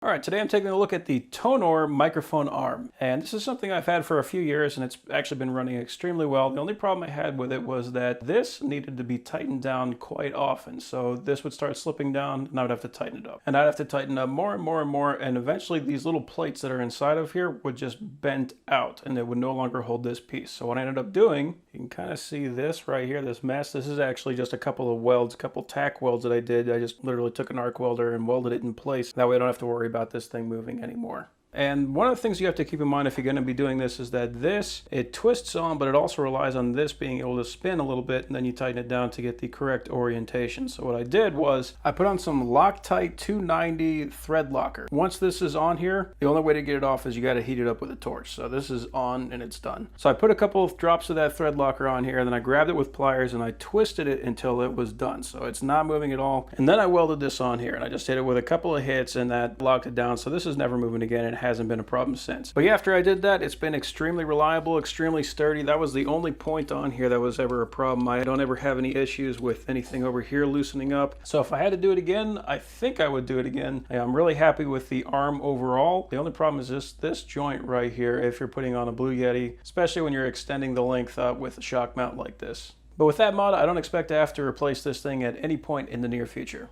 All right, today I'm taking a look at the TONOR microphone arm. And this is something I've had for a few years and it's actually been running extremely well. The only problem I had with it was that this needed to be tightened down quite often. So this would start slipping down and I would have to tighten it up. And I'd have to tighten up more and more and more. And eventually these little plates that are inside of here would just bend out and it would no longer hold this piece. So what I ended up doing, you can kind of see this right here, this mess. This is actually just a couple of welds, a couple tack welds that I did. I just literally took an arc welder and welded it in place. That way I don't have to worry about this thing moving anymore. And one of the things you have to keep in mind if you're going to be doing this is that it twists on, but it also relies on this being able to spin a little bit, and then you tighten it down to get the correct orientation. So what I did was I put on some Loctite 290 thread locker. Once this is on here, the only way to get it off is you got to heat it up with a torch. So this is on and it's done. So I put a couple of drops of that thread locker on here, and then I grabbed it with pliers and I twisted it until it was done. So it's not moving at all. And then I welded this on here and I just hit it with a couple of hits and that locked it down. So this is never moving again. It hasn't been a problem since. But yeah, after I did that, it's been extremely reliable, extremely sturdy. That was the only point on here that was ever a problem. I don't ever have any issues with anything over here loosening up. So if I had to do it again, I think I would do it again. I'm really happy with the arm overall. The only problem is this joint right here if you're putting on a Blue Yeti, especially when you're extending the length up with a shock mount like this. But with that mod, I don't expect to have to replace this thing at any point in the near future.